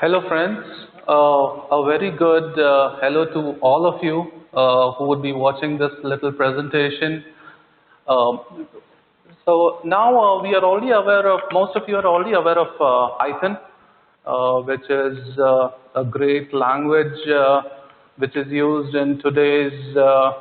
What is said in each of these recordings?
Hello friends, a very good hello to all of you who would be watching this little presentation. Um, so now we are already aware of, most of you are already aware of Python, which is a great language which is used in today's, uh,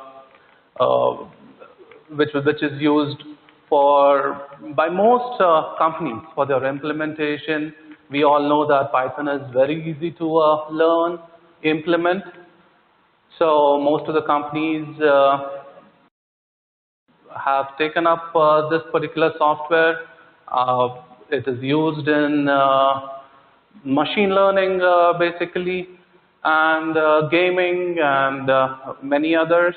which is used for by most companies for their implementation. We all know that Python is very easy to learn, implement. So most of the companies have taken up this particular software. It is used in machine learning basically, and gaming and many others.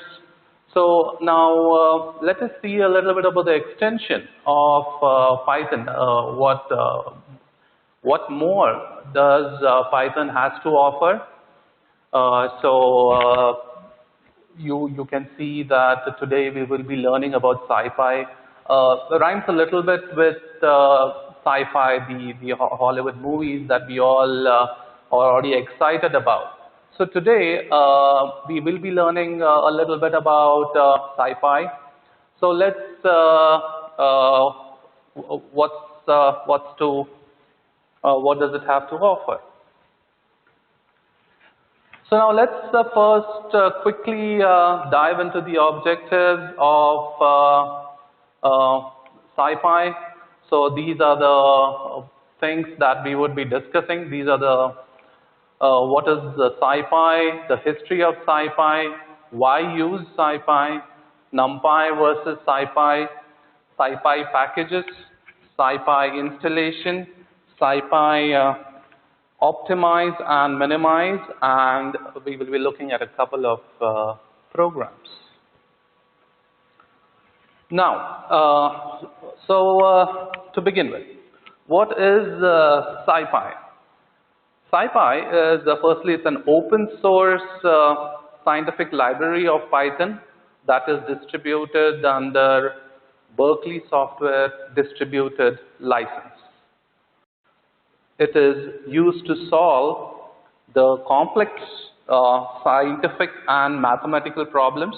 So now let us see a little bit about the extension of Python. What more does Python has to offer? You can see that today we will be learning about SciPy. Rhymes a little bit with SciPy, the Hollywood movies that we all are already excited about. So today we will be learning a little bit about SciPy. So let's what does it have to offer? So now let's first quickly dive into the objectives of SciPy. So these are the things that we would be discussing. These are the what is the SciPy, the history of SciPy, why use SciPy, NumPy versus SciPy, SciPy packages, SciPy installation, SciPy optimize and minimize, and we will be looking at a couple of programs. Now, to begin with, what is SciPy? SciPy is firstly it's an open source scientific library of Python that is distributed under Berkeley Software Distributed License. It is used to solve the complex scientific and mathematical problems.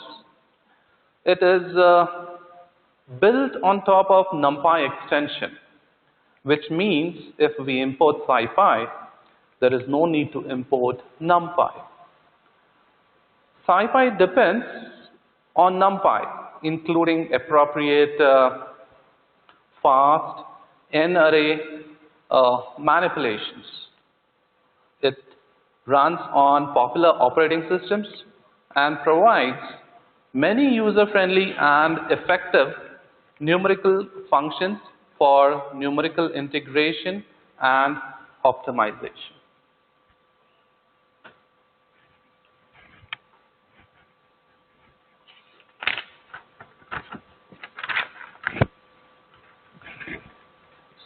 It is built on top of NumPy extension, which means if we import SciPy, there is no need to import NumPy. SciPy depends on NumPy, including appropriate fast n-array manipulations. It runs on popular operating systems and provides many user-friendly and effective numerical functions for numerical integration and optimization.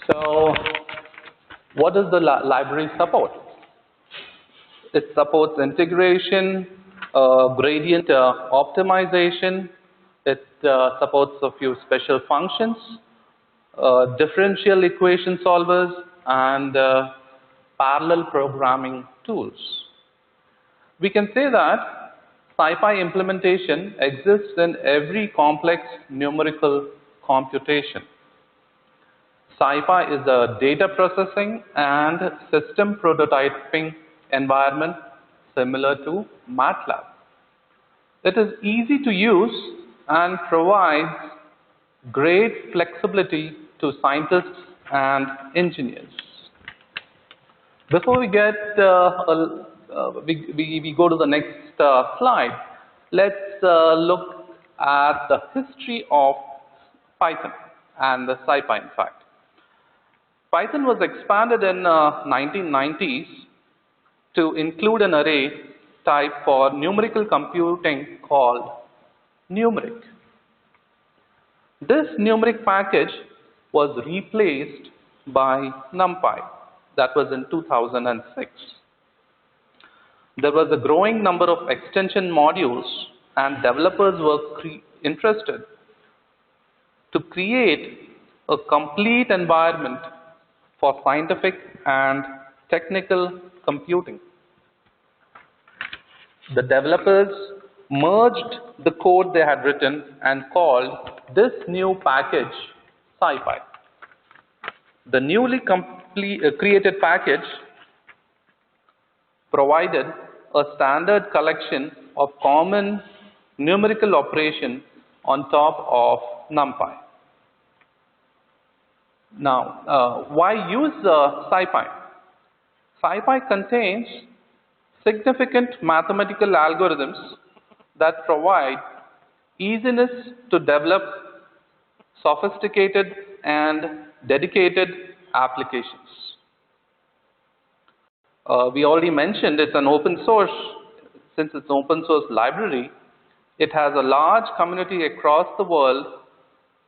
So what does the library support? It supports integration, gradient optimization. It supports a few special functions, differential equation solvers, and parallel programming tools. We can say that SciPy implementation exists in every complex numerical computation. SciPy is a data processing and system prototyping environment similar to MATLAB. It is easy to use and provides great flexibility to scientists and engineers. Before we get we go to the next slide, let's look at the history of Python and the SciPy in fact. Python was expanded in 1990s to include an array type for numerical computing called numeric. This numeric package was replaced by NumPy. That was in 2006. There was a growing number of extension modules and developers were interested to create a complete environment for scientific and technical computing. The developers merged the code they had written and called this new package SciPy. The newly created package provided a standard collection of common numerical operations on top of NumPy. Now, why use SciPy? SciPy contains significant mathematical algorithms that provide easiness to develop sophisticated and dedicated applications. We already mentioned it's an open source. Since it's an open source library, it has a large community across the world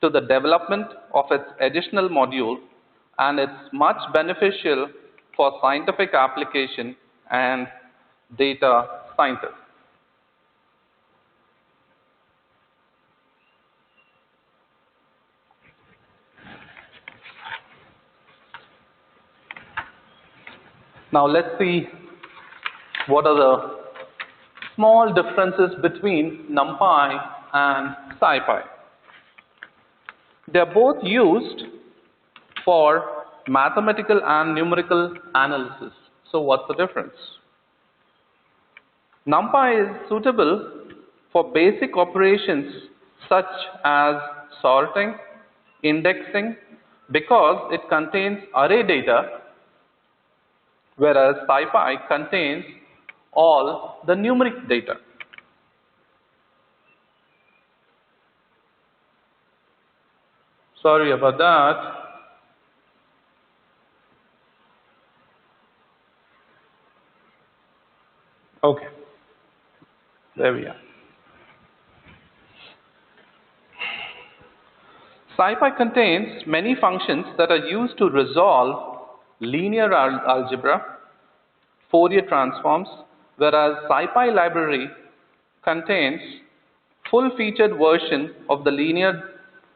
to the development of its additional module, and it's much beneficial for scientific application and data scientists. Now let's see what are the small differences between NumPy and SciPy. They are both used for mathematical and numerical analysis. So what's the difference? NumPy is suitable for basic operations such as sorting, indexing, because it contains array data, whereas SciPy contains all the numeric data. Sorry about that. Okay, there we are. SciPy contains many functions that are used to resolve linear algebra, Fourier transforms, whereas SciPy library contains full-featured version of the linear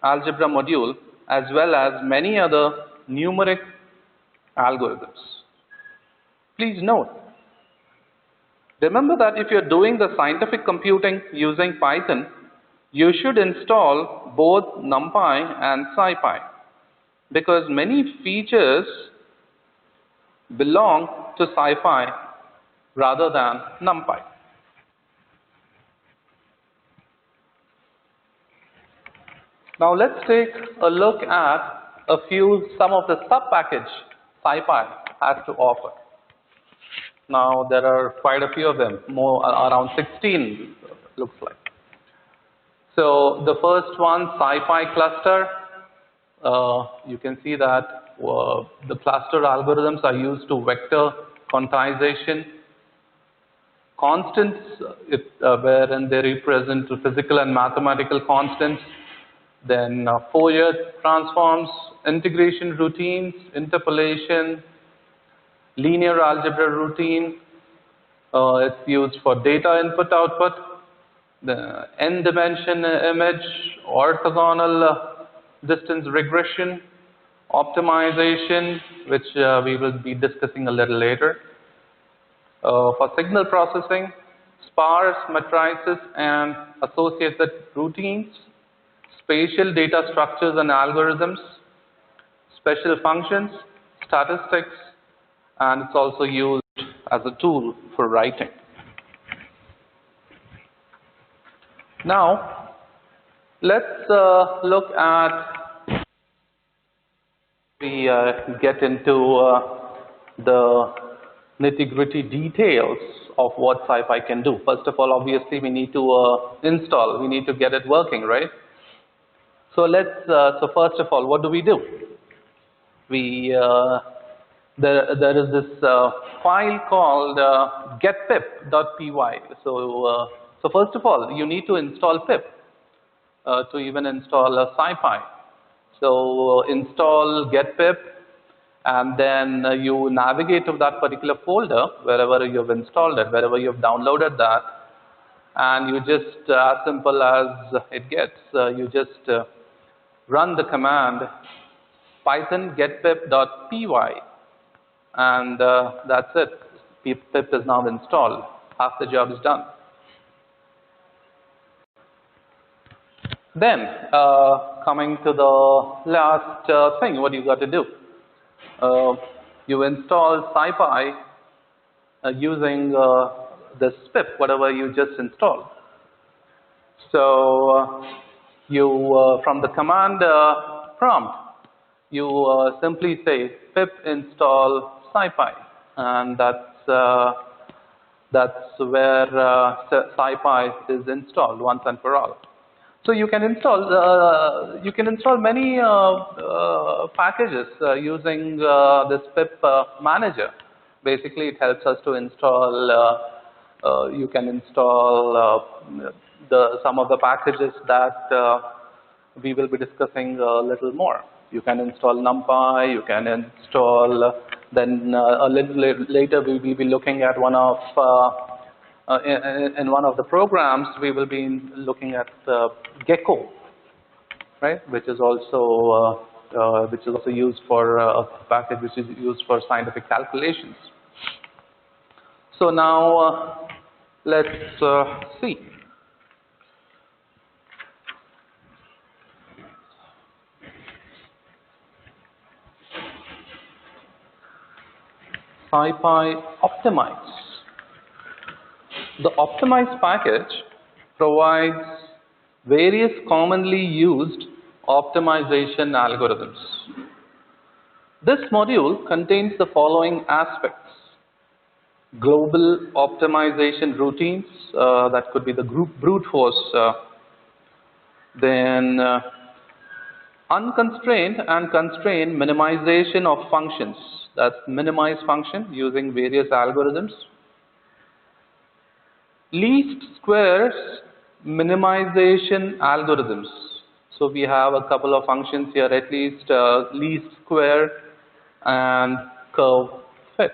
algebra module as well as many other numeric algorithms. Please note, remember that if you're doing the scientific computing using Python, you should install both NumPy and SciPy because many features belong to SciPy rather than NumPy. Now let's take a look at some of the sub-package SciPy has to offer. Now there are quite a few of them, around 16 looks like. So the first one, SciPy cluster, you can see that the cluster algorithms are used to vector quantization. Constants, wherein they represent physical and mathematical constants. Then Fourier transforms, integration routines, interpolation, linear algebra routine. It's used for data input-output. The n-dimension image, orthogonal distance regression, optimization, which we will be discussing a little later. For signal processing, sparse matrices and associated routines, spatial data structures and algorithms, special functions, statistics, and it's also used as a tool for writing. Now, let's look at, we get into the nitty-gritty details of what SciPy can do. First of all, obviously, we need to install, we need to get it working, right? So so first of all, what do? We, there is this file called getpip.py. So first of all, you need to install pip to even install SciPy. So install getpip, and then you navigate to that particular folder wherever you've installed it, wherever you've downloaded that, and you just, as simple as it gets, you just run the command python getpip.py, and that's it. Pip is now installed. Half the job is done. Then, coming to the last thing, what you got to do? You install SciPy using this pip, whatever you just installed. So, you from the command prompt, you simply say pip install SciPy, and that's where SciPy is installed once and for all. So you can install many packages using this pip manager. Basically, it helps us to install. You can install some of the packages that we will be discussing a little more. You can install NumPy. You can install. Then a little later, we will be looking at one of. In one of the programs, we will be looking at Gecko, right? Which is also used for a package which is used for scientific calculations. So now let's see. SciPy Optimize. The Optimize package provides various commonly used optimization algorithms. This module contains the following aspects: global optimization routines, that could be the brute force, then unconstrained and constrained minimization of functions, that's minimize function using various algorithms. Least squares minimization algorithms. So we have a couple of functions here, at least least square and curve fit.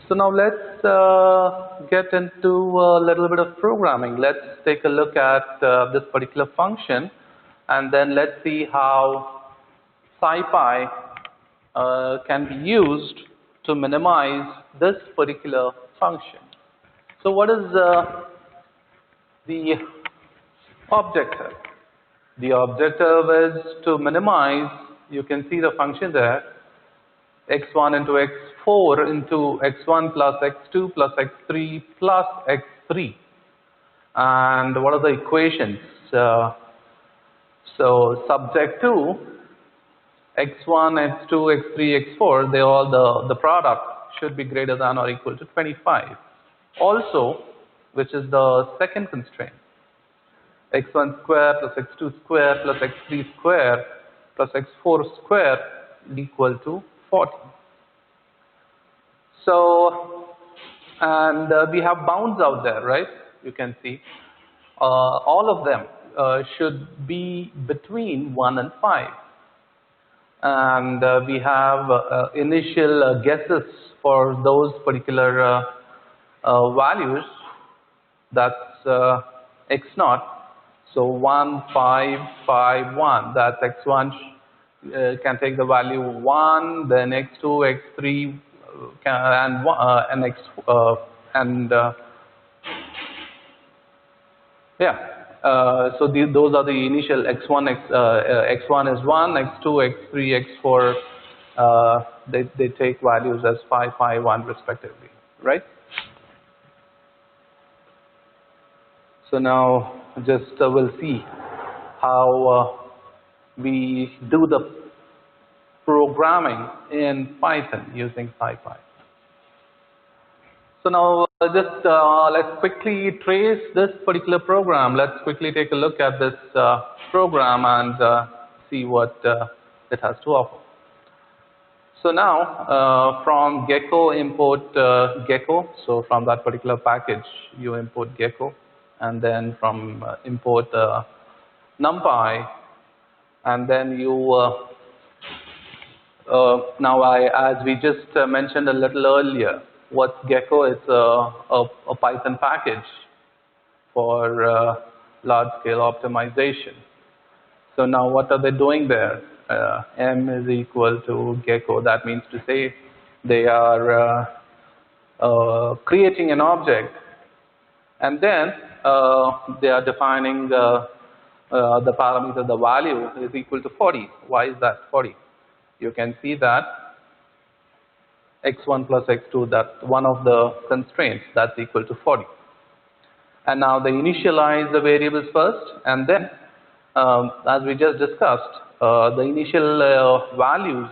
So now let's get into a little bit of programming. Let's take a look at this particular function, and then let's see how SciPy can be used to minimize this particular function. So what is the objective? The objective is to minimize, you can see the function there, x1 into x4 into x1 plus x2 plus x3 plus x3. And what are the equations? So subject to x1, x2, x3, x4, they all the product should be greater than or equal to 25. Also, which is the second constraint, x1 square plus x2 square plus x3 square plus x4 square equal to 40. So, and we have bounds out there, right? You can see all of them should be between 1 and 5. And we have initial guesses for those particular values. That's x0. So 1, 5, 5, 1. That's x1 can take the value 1, then x2, x3, and x so those are the initial x1, x1 is 1, x2, x3, x4. They take values as 5, 5, 1 respectively, right? So now just we'll see how we do the programming in Python using SciPy. So now just let's quickly trace this particular program. Let's quickly take a look at this program and see what it has to offer. So now from Gecko import Gecko. So from that particular package you import Gecko, and then from import NumPy, and then you now as we just mentioned a little earlier, what's Gecko? It's a Python package for large-scale optimization. So now what are they doing there? M is equal to gecko. That means to say they are creating an object, and then they are defining the parameter, the value is equal to 40. Why is that 40? You can see that x1 plus x2, that's one of the constraints, that's equal to 40. And now they initialize the variables first, and then as we just discussed, the initial values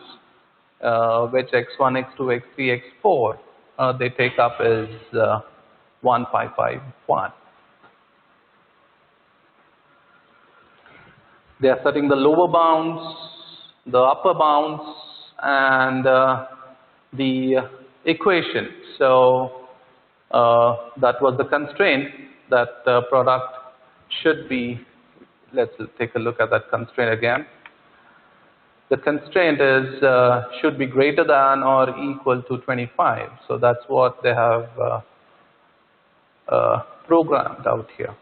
which x1, x2, x3, x4 they take up is 1551. They are setting the lower bounds, the upper bounds, and the equation. So that was the constraint that the product should be. Let's take a look at that constraint again. The constraint is should be greater than or equal to 25. So that's what they have programmed out here.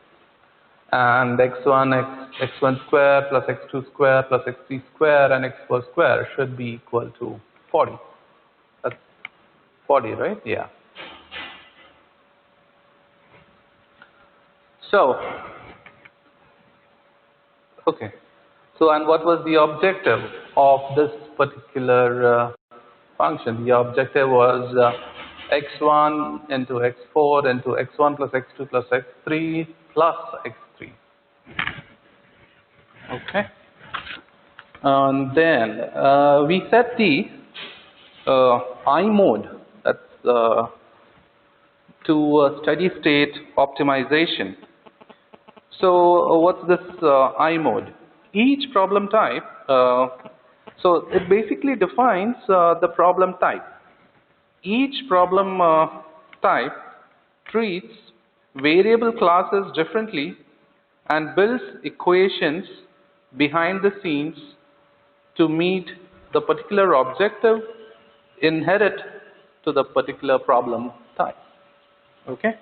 And x1 square plus x2 square plus x3 square and x4 square should be equal to 40. That's 40, right? Yeah. So, okay. So, and what was the objective of this particular function? The objective was x1 into x4 into x1 plus x2 plus x3 plus x3. Okay. And then we set the I mode, that's to a steady state optimization. So what's this I mode? Each problem type, so it basically defines the problem type. Each problem type treats variable classes differently and builds equations behind the scenes to meet the particular objective inherent to the particular problem type. Okay?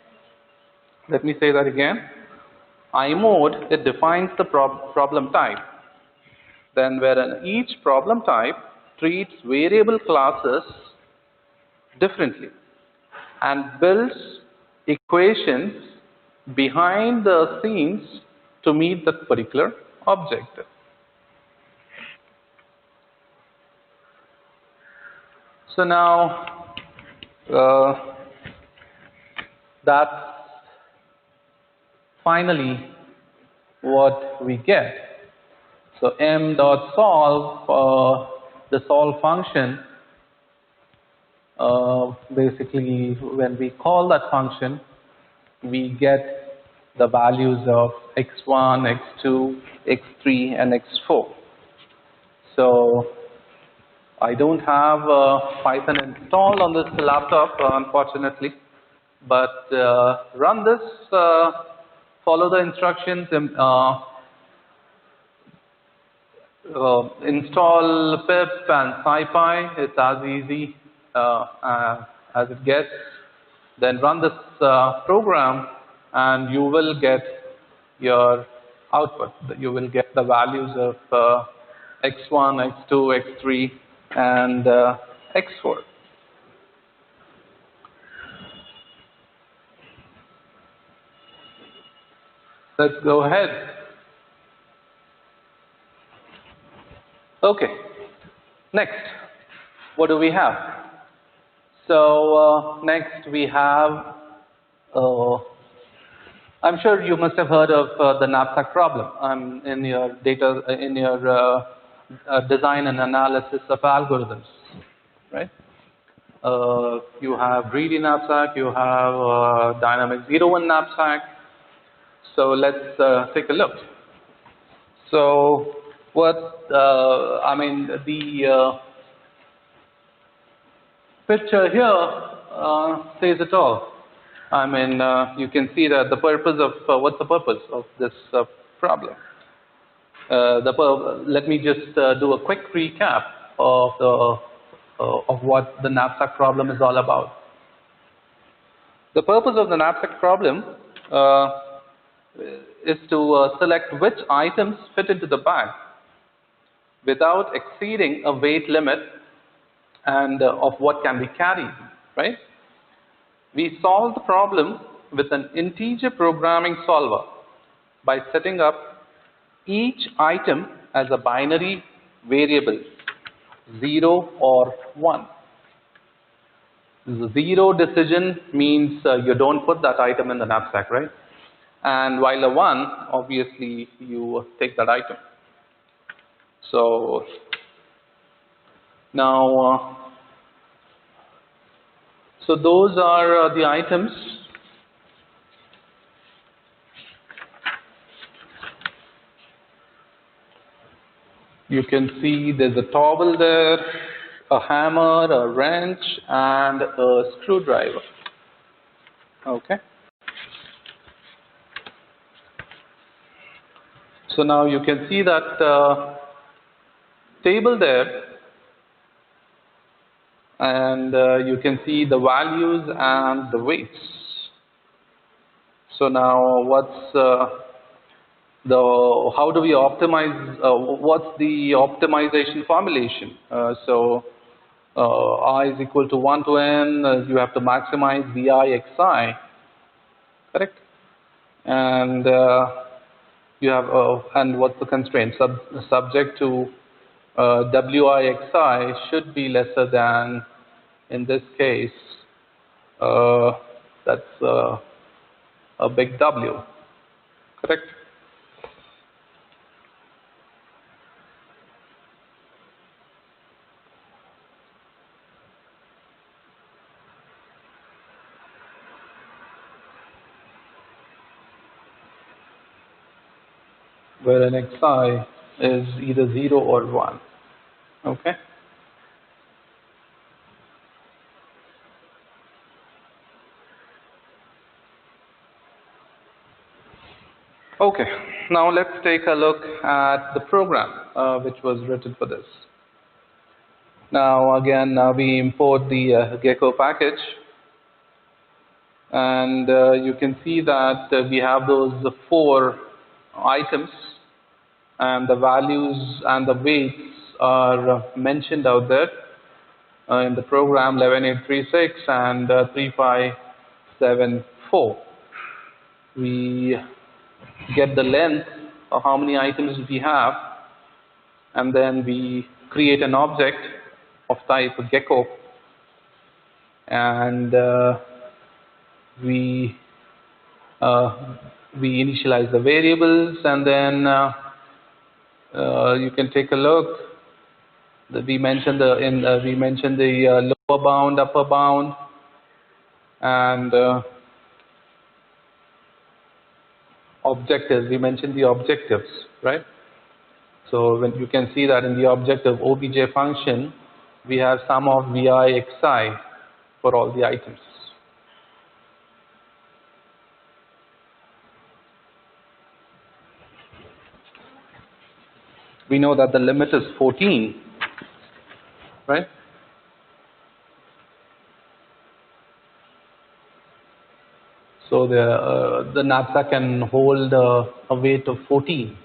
Let me say that again. I mode, it defines the problem type. Then wherein each problem type treats variable classes differently and builds equations behind the scenes to meet that particular objective. So now that's finally what we get. So m dot solve, the solve function, basically when we call that function, we get the values of x1, x2, x3 and x4. So I don't have Python installed on this laptop, unfortunately, but run this, follow the instructions, install pip and SciPy. It's as easy as it gets. Then run this program and you will get your output. You will get the values of x1, x2, x3 and x4. Let's go ahead. Okay, next, what do we have? So next we have, I'm sure you must have heard of the knapsack problem in your data, in your design and analysis of algorithms, right? You have greedy knapsack, you have dynamic 0-1 knapsack. So let's take a look. So what, I mean, the picture here says it all. I mean, you can see that the purpose of, what's the purpose of this problem? Let me just do a quick recap of what the knapsack problem is all about. The purpose of the knapsack problem is to select which items fit into the bag without exceeding a weight limit and of what can be carried, right? We solve the problem with an integer programming solver by setting up each item as a binary variable, 0 or 1. The 0 decision means you don't put that item in the knapsack, right? And while a 1, obviously you take that item. So now, so those are the items. You can see there's a towel there, a hammer, a wrench, and a screwdriver. Okay. So now you can see that table there, and you can see the values and the weights. So now how do we optimize, what's the optimization formulation? I is equal to 1 to n, you have to maximize vi xi, correct? And you have, and what's the constraint? Subject to wi xi should be lesser than, in this case, that's a big W, correct? Where an xi is either 0 or 1, okay? Okay, now let's take a look at the program which was written for this. Now again, we import the Gecko package, and you can see that we have those 4 items, and the values and the weights are mentioned out there in the program 11836 and 3574. We get the length of how many items we have, and then we create an object of type Gecko, and we initialize the variables, and then you can take a look. We mentioned the lower bound, upper bound, and objectives. We mentioned the objectives, right? So when you can see that in the objective obj function, we have sum of vi xi for all the items. We know that the limit is 14, right? So the knapsack can hold a weight of 14.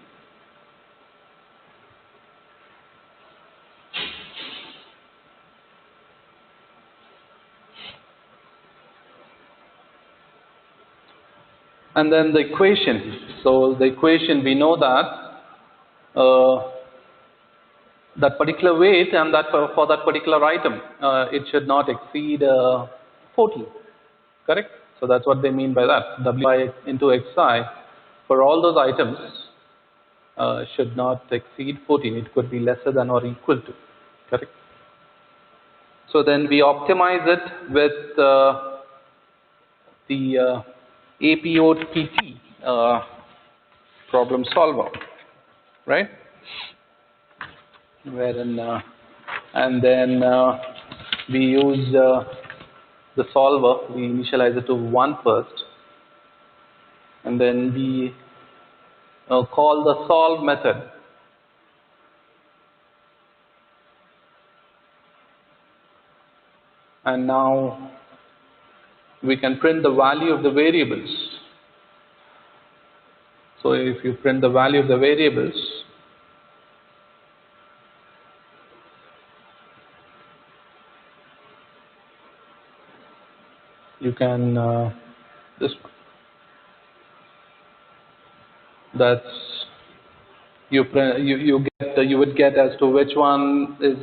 And then the equation. So the equation, we know that that particular weight and that for that particular item, it should not exceed 14, correct? So that's what they mean by that. Wi into xi for all those items should not exceed 14. It could be lesser than or equal to, correct? So then we optimize it with the APOTT problem solver, right? Wherein, and then we use the solver, we initialize it to 1 first, and then we call the solve method. And now we can print the value of the variables. So if you print the value of the variables, you can this that's you would get as to which one is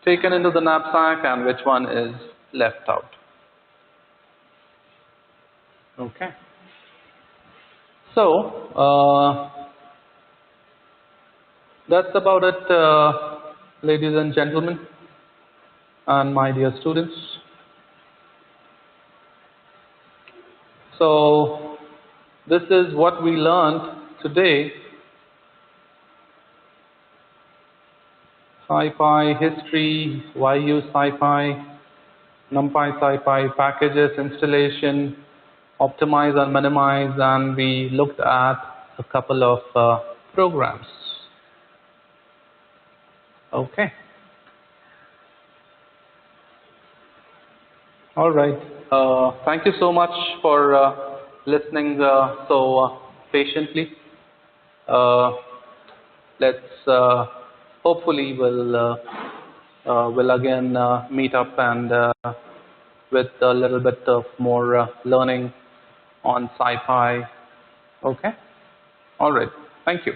taken into the knapsack and which one is left out. Okay. So that's about it, ladies and gentlemen, and my dear students. So this is what we learned today. SciPy history, why use SciPy, NumPy, SciPy packages, installation, optimize and minimize, and we looked at a couple of programs. Okay. All right. Thank you so much for listening so patiently. Let's hopefully we'll again meet up and with a little bit of more learning on SciPy. Okay. All right. Thank you.